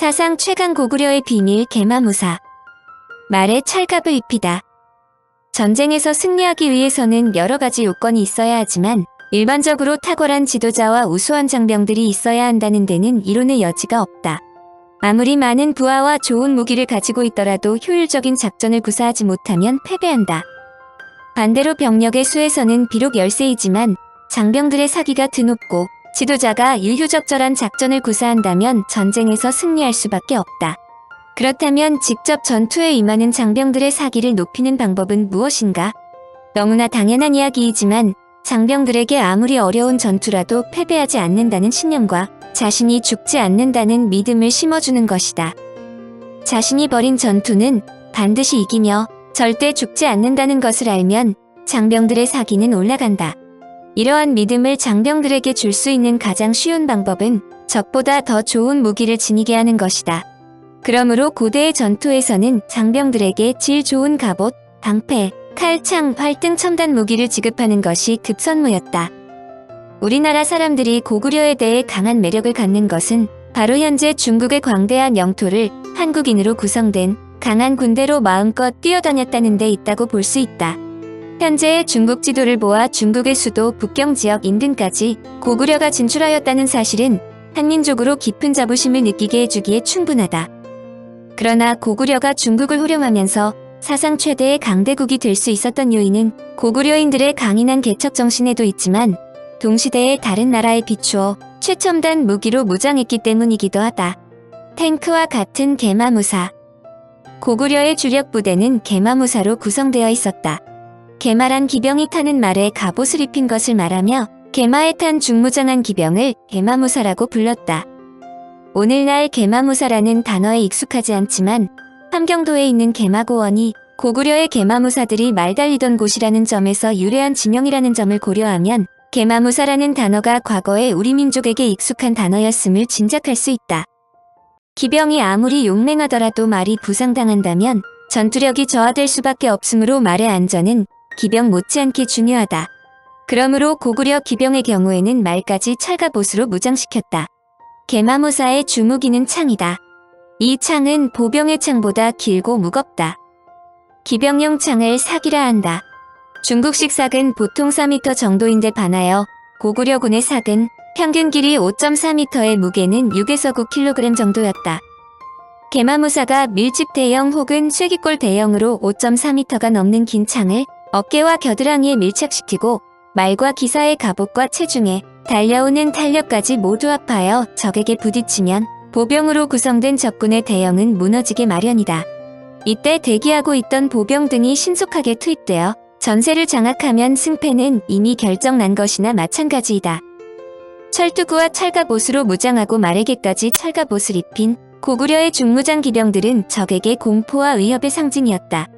사상 최강 고구려의 비밀 계마무사. 말에 찰갑을 입히다. 전쟁에서 승리하기 위해서는 여러 가지 요건이 있어야 하지만 일반적으로 탁월한 지도자와 우수한 장병들이 있어야 한다는 데는 이론의 여지가 없다. 아무리 많은 부하와 좋은 무기를 가지고 있더라도 효율적인 작전을 구사하지 못하면 패배한다. 반대로 병력의 수에서는 비록 열세이지만 장병들의 사기가 드높고 지도자가 유효적절한 작전을 구사한다면 전쟁에서 승리할 수밖에 없다. 그렇다면 직접 전투에 임하는 장병들의 사기를 높이는 방법은 무엇인가? 너무나 당연한 이야기이지만 장병들에게 아무리 어려운 전투라도 패배하지 않는다는 신념과 자신이 죽지 않는다는 믿음을 심어주는 것이다. 자신이 벌인 전투는 반드시 이기며 절대 죽지 않는다는 것을 알면 장병들의 사기는 올라간다. 이러한 믿음을 장병들에게 줄 수 있는 가장 쉬운 방법은 적보다 더 좋은 무기를 지니게 하는 것이다. 그러므로 고대의 전투에서는 장병들에게 질 좋은 갑옷, 방패, 칼, 창, 활 등 첨단 무기를 지급하는 것이 급선무였다. 우리나라 사람들이 고구려에 대해 강한 매력을 갖는 것은 바로 현재 중국의 광대한 영토를 한국인으로 구성된 강한 군대로 마음껏 뛰어다녔다는 데 있다고 볼 수 있다. 현재의 중국 지도를 보아 중국의 수도 북경 지역 인근까지 고구려가 진출하였다는 사실은 한민족으로 깊은 자부심을 느끼게 해주기에 충분하다. 그러나 고구려가 중국을 호령하면서 사상 최대의 강대국이 될 수 있었던 요인은 고구려인들의 강인한 개척 정신에도 있지만 동시대의 다른 나라에 비추어 최첨단 무기로 무장했기 때문이기도 하다. 탱크와 같은 계마무사. 고구려의 주력 부대는 계마무사로 구성되어 있었다. 계마란 기병이 타는 말에 갑옷을 입힌 것을 말하며 계마에 탄 중무장한 기병을 계마무사라고 불렀다. 오늘날 계마무사라는 단어에 익숙하지 않지만 함경도에 있는 계마고원이 고구려의 계마무사들이 말 달리던 곳이라는 점에서 유래한 지명이라는 점을 고려하면 계마무사라는 단어가 과거에 우리 민족에게 익숙한 단어였음을 짐작할 수 있다. 기병이 아무리 용맹하더라도 말이 부상당한다면 전투력이 저하될 수밖에 없으므로 말의 안전은 기병 못지않게 중요하다. 그러므로 고구려 기병의 경우에는 말까지 찰갑옷으로 무장시켰다. 계마무사의 주무기는 창이다. 이 창은 보병의 창보다 길고 무겁다. 기병용 창을 삭이라 한다. 중국식 삭은 보통 4m 정도인데 반하여 고구려군의 삭은 평균 길이 5.4m의 무게는 6에서 9kg 정도였다. 계마무사가 밀집 대형 혹은 쐐기골 대형으로 5.4m가 넘는 긴 창을 어깨와 겨드랑이에 밀착시키고 말과 기사의 갑옷과 체중에 달려오는 탄력까지 모두 합하여 적에게 부딪히면 보병으로 구성된 적군의 대형은 무너지게 마련이다. 이때 대기하고 있던 보병 등이 신속하게 투입되어 전세를 장악하면 승패는 이미 결정난 것이나 마찬가지이다. 철두구와 찰갑옷으로 무장하고 말에게까지 찰갑옷을 입힌 고구려의 중무장 기병들은 적에게 공포와 위협의 상징이었다.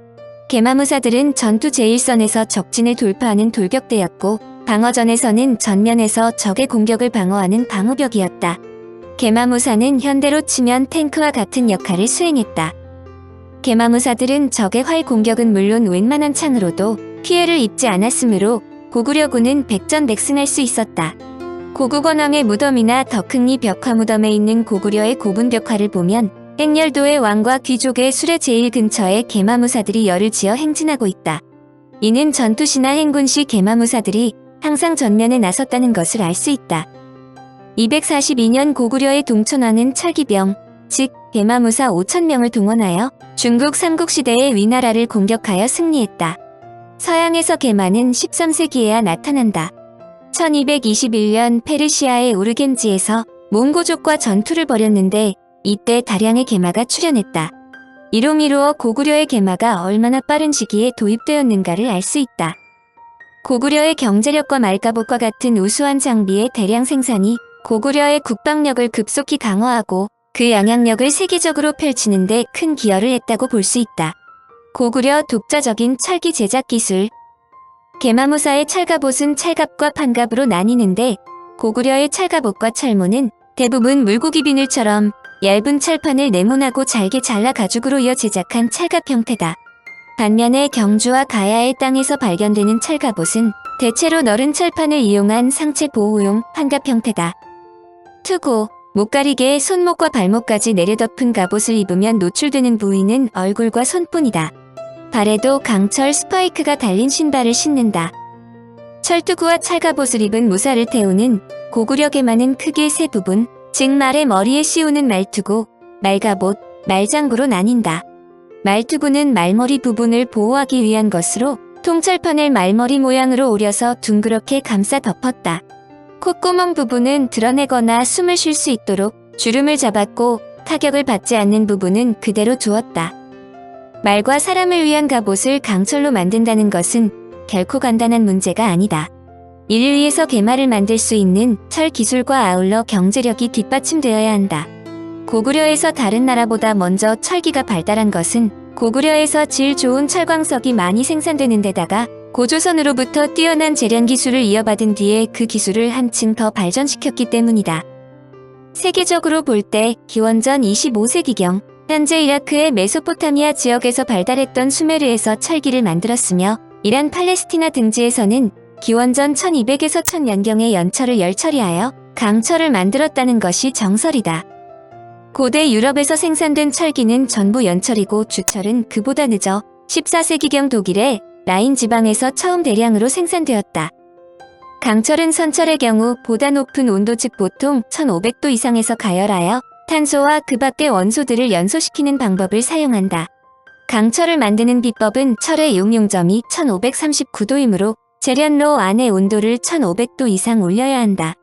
계마무사들은 전투 제1선에서 적진을 돌파하는 돌격대였고 방어전에서는 전면에서 적의 공격을 방어하는 방어벽이었다. 계마무사는 현대로 치면 탱크와 같은 역할을 수행했다. 계마무사들은 적의 활 공격은 물론 웬만한 창으로도 피해를 입지 않았으므로 고구려군은 백전백승할 수 있었다. 고국원왕의 무덤이나 덕흥리 벽화무덤에 있는 고구려의 고분벽화를 보면 행렬도의 왕과 귀족의 수레 제일 근처에 계마무사들이 열을 지어 행진하고 있다. 이는 전투시나 행군시 계마무사들이 항상 전면에 나섰다는 것을 알 수 있다. 242년 고구려의 동천왕은 철기병, 즉 계마무사 5,000명을 동원하여 중국 삼국시대의 위나라를 공격하여 승리했다. 서양에서 계마는 13세기에야 나타난다. 1221년 페르시아의 우르겐지에서 몽고족과 전투를 벌였는데 이때 다량의 계마가 출현했다. 이로 미루어 고구려의 계마가 얼마나 빠른 시기에 도입되었는가를 알 수 있다. 고구려의 경제력과 말갑옷과 같은 우수한 장비의 대량 생산이 고구려의 국방력을 급속히 강화하고 그 영향력을 세계적으로 펼치는 데 큰 기여를 했다고 볼 수 있다. 고구려 독자적인 철기 제작 기술. 계마무사의 찰갑옷은 찰갑과 판갑으로 나뉘는데 고구려의 찰갑옷과 철모는 대부분 물고기 비늘처럼 얇은 철판을 네모나고 잘게 잘라 가죽으로 이어 제작한 찰갑 형태다. 반면에 경주와 가야의 땅에서 발견되는 찰갑옷은 대체로 너른 철판을 이용한 상체 보호용 판갑 형태다. 투고, 못 가리게 손목과 발목까지 내려덮은 갑옷을 입으면 노출되는 부위는 얼굴과 손뿐이다. 발에도 강철 스파이크가 달린 신발을 신는다. 철투구와 찰갑옷을 입은 무사를 태우는 고구려에 많은 크게 세 부분, 즉 말의 머리에 씌우는 말투구, 말갑옷, 말장구로 나뉜다. 말투구는 말머리 부분을 보호하기 위한 것으로 통철판을 말머리 모양으로 오려서 둥그렇게 감싸 덮었다. 콧구멍 부분은 드러내거나 숨을 쉴 수 있도록 주름을 잡았고 타격을 받지 않는 부분은 그대로 두었다. 말과 사람을 위한 갑옷을 강철로 만든다는 것은 결코 간단한 문제가 아니다. 이를 위해서 개말을 만들 수 있는 철 기술과 아울러 경제력이 뒷받침되어야 한다. 고구려에서 다른 나라보다 먼저 철기가 발달한 것은 고구려에서 질 좋은 철광석이 많이 생산되는 데다가 고조선으로부터 뛰어난 재련 기술을 이어받은 뒤에 그 기술을 한층 더 발전시켰기 때문이다. 세계적으로 볼 때 기원전 25세기경 현재 이라크의 메소포타미아 지역에서 발달했던 수메르에서 철기를 만들었으며 이란 팔레스티나 등지에서는 기원전 1200에서 1000년경에 연철을 열처리하여 강철을 만들었다는 것이 정설이다. 고대 유럽에서 생산된 철기는 전부 연철이고 주철은 그보다 늦어 14세기경 독일의 라인 지방에서 처음 대량으로 생산되었다. 강철은 선철의 경우 보다 높은 온도 즉 보통 1500도 이상에서 가열하여 탄소와 그 밖의 원소들을 연소시키는 방법을 사용한다. 강철을 만드는 비법은 철의 용융점이 1539도이므로 재련로 안의 온도를 1500도 이상 올려야 한다.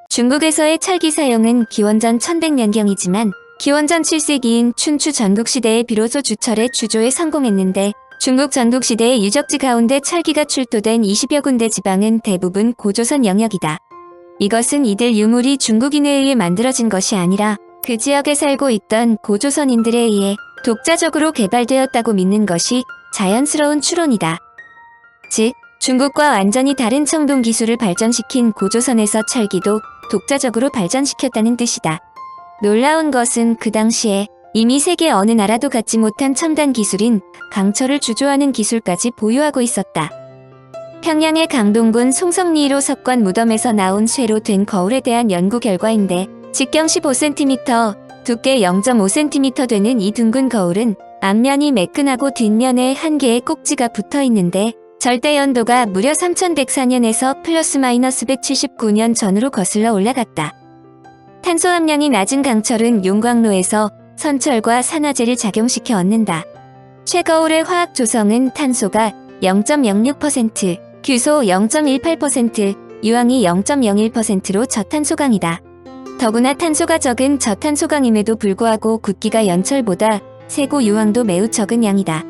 중국에서의 철기 사용은 기원전 1100년경이지만 기원전 7세기인 춘추 전국시대에 비로소 주철의 주조에 성공했는데 중국 전국시대의 유적지 가운데 철기가 출토된 20여 군데 지방은 대부분 고조선 영역이다. 이것은 이들 유물이 중국인에 의해 만들어진 것이 아니라 그 지역에 살고 있던 고조선인들에 의해 독자적으로 개발되었다고 믿는 것이 자연스러운 추론이다. 즉, 중국과 완전히 다른 청동 기술을 발전시킨 고조선에서 철기도 독자적으로 발전시켰다는 뜻이다. 놀라운 것은 그 당시에 이미 세계 어느 나라도 갖지 못한 첨단 기술인 강철을 주조하는 기술까지 보유하고 있었다. 평양의 강동군 송성리 1호 석관 무덤에서 나온 쇠로 된 거울에 대한 연구 결과인데 직경 15cm, 두께 0.5cm 되는 이 둥근 거울은 앞면이 매끈하고 뒷면에 한 개의 꼭지가 붙어 있는데 절대 연도가 무려 3104년에서 플러스 마이너스 179년 전으로 거슬러 올라갔다. 탄소 함량이 낮은 강철은 용광로에서 선철과 산화제를 작용시켜 얻는다. 쇠거울의 화학 조성은 탄소가 0.06%, 규소 0.18%, 유황이 0.01%로 저탄소강이다. 더구나 탄소가 적은 저탄소강임에도 불구하고 굵기가 연철보다 세고 유황도 매우 적은 양이다.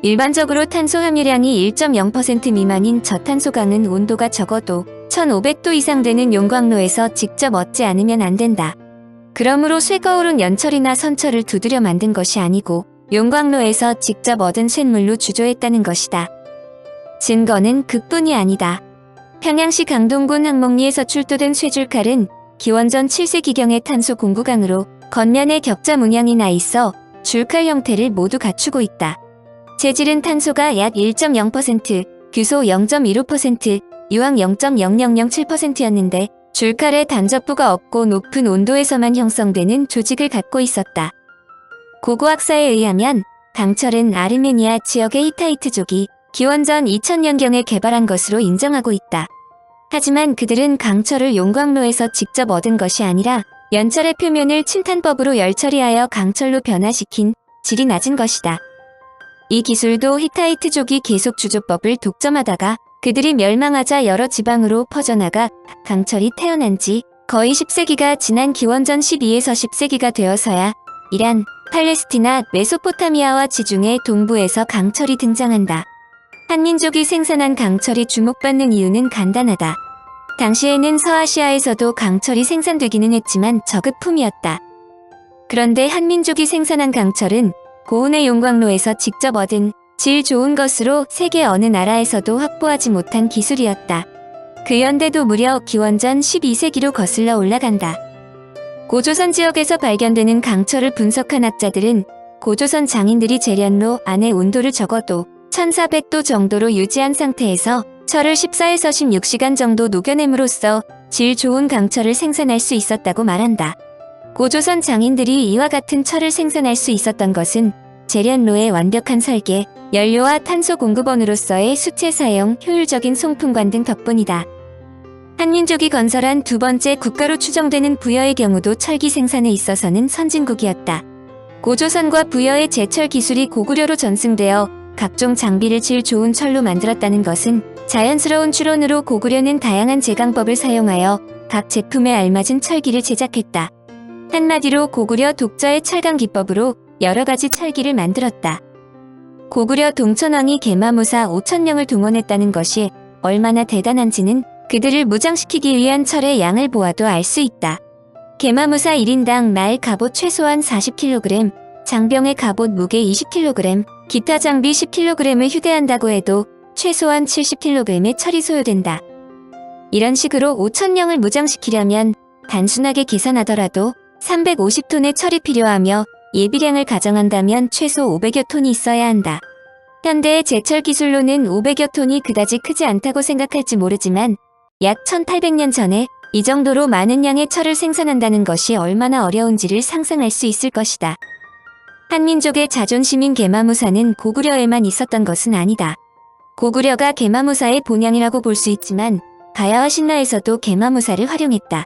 일반적으로 탄소 함유량이 1.0% 미만인 저탄소강은 온도가 적어도 1500도 이상 되는 용광로에서 직접 얻지 않으면 안 된다. 그러므로 쇠거울은 연철이나 선철을 두드려 만든 것이 아니고 용광로에서 직접 얻은 쇳물로 주조했다는 것이다. 증거는 그뿐이 아니다. 평양시 강동군 항목리에서 출토된 쇠줄칼은 기원전 7세기경의 탄소 공구강으로 겉면에 격자 문양이 나 있어 줄칼 형태를 모두 갖추고 있다. 재질은 탄소가 약 1.0%, 규소 0.15%, 유황 0.0007%였는데 줄칼에 단접부가 없고 높은 온도에서만 형성되는 조직을 갖고 있었다. 고고학사에 의하면 강철은 아르메니아 지역의 히타이트족이 기원전 2000년경에 개발한 것으로 인정하고 있다. 하지만 그들은 강철을 용광로에서 직접 얻은 것이 아니라 연철의 표면을 침탄법으로 열처리하여 강철로 변화시킨 질이 낮은 것이다. 이 기술도 히타이트족이 계속 주조법을 독점하다가 그들이 멸망하자 여러 지방으로 퍼져나가 강철이 태어난 지 거의 10세기가 지난 기원전 12에서 10세기가 되어서야 이란, 팔레스티나, 메소포타미아와 지중해 동부에서 강철이 등장한다. 한민족이 생산한 강철이 주목받는 이유는 간단하다. 당시에는 서아시아에서도 강철이 생산되기는 했지만 저급품이었다. 그런데 한민족이 생산한 강철은 고운의 용광로에서 직접 얻은 질 좋은 것으로 세계 어느 나라에서도 확보하지 못한 기술이었다. 그 연대도 무려 기원전 12세기로 거슬러 올라간다. 고조선 지역에서 발견되는 강철을 분석한 학자들은 고조선 장인들이 재련로 안의 온도를 적어도 1400도 정도로 유지한 상태에서 철을 14에서 16시간 정도 녹여냄으로써 질 좋은 강철을 생산할 수 있었다고 말한다. 고조선 장인들이 이와 같은 철을 생산할 수 있었던 것은 제련로의 완벽한 설계, 연료와 탄소 공급원으로서의 수체 사용, 효율적인 송풍관 등 덕분이다. 한민족이 건설한 두 번째 국가로 추정되는 부여의 경우도 철기 생산에 있어서는 선진국이었다. 고조선과 부여의 제철 기술이 고구려로 전승되어 각종 장비를 질 좋은 철로 만들었다는 것은 자연스러운 추론으로 고구려는 다양한 제강법을 사용하여 각 제품에 알맞은 철기를 제작했다. 한마디로 고구려 독자의 철강 기법으로 여러 가지 철기를 만들었다. 고구려 동천왕이 계마무사 5,000명을 동원했다는 것이 얼마나 대단한지는 그들을 무장시키기 위한 철의 양을 보아도 알 수 있다. 계마무사 1인당 말 갑옷 최소한 40kg, 장병의 갑옷 무게 20kg, 기타 장비 10kg을 휴대한다고 해도 최소한 70kg의 철이 소요된다. 이런 식으로 5,000명을 무장시키려면 단순하게 계산하더라도 350톤의 철이 필요하며 예비량을 가정한다면 최소 500여 톤이 있어야 한다. 현대의 제철 기술로는 500여 톤이 그다지 크지 않다고 생각할지 모르지만 약 1800년 전에 이 정도로 많은 양의 철을 생산한다는 것이 얼마나 어려운지를 상상할 수 있을 것이다. 한민족의 자존심인 계마무사는 고구려에만 있었던 것은 아니다. 고구려가 계마무사의 본향이라고 볼 수 있지만 가야와 신라에서도 계마무사를 활용했다.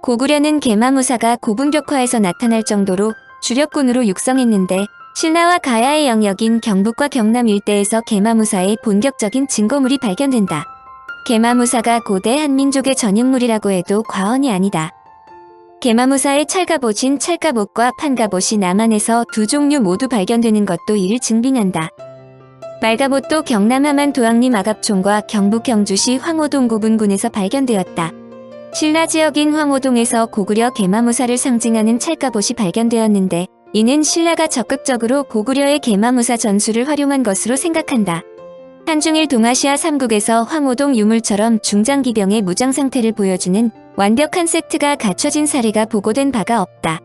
고구려는 계마무사가 고분격화에서 나타날 정도로 주력군으로 육성했는데 신라와 가야의 영역인 경북과 경남 일대에서 계마무사의 본격적인 증거물이 발견된다. 계마무사가 고대 한민족의 전유물이라고 해도 과언이 아니다. 계마무사의 철갑옷인 철갑옷과 판갑옷이 남한에서 두 종류 모두 발견되는 것도 이를 증빙한다. 말갑옷도 경남 함안 도왕리 아갑촌과 경북 경주시 황호동 고분군에서 발견되었다. 신라 지역인 황호동에서 고구려 계마무사를 상징하는 찰갑옷이 발견되었는데 이는 신라가 적극적으로 고구려의 계마무사 전술을 활용한 것으로 생각한다. 한중일 동아시아 3국에서 황호동 유물처럼 중장기병의 무장 상태를 보여주는 완벽한 세트가 갖춰진 사례가 보고된 바가 없다.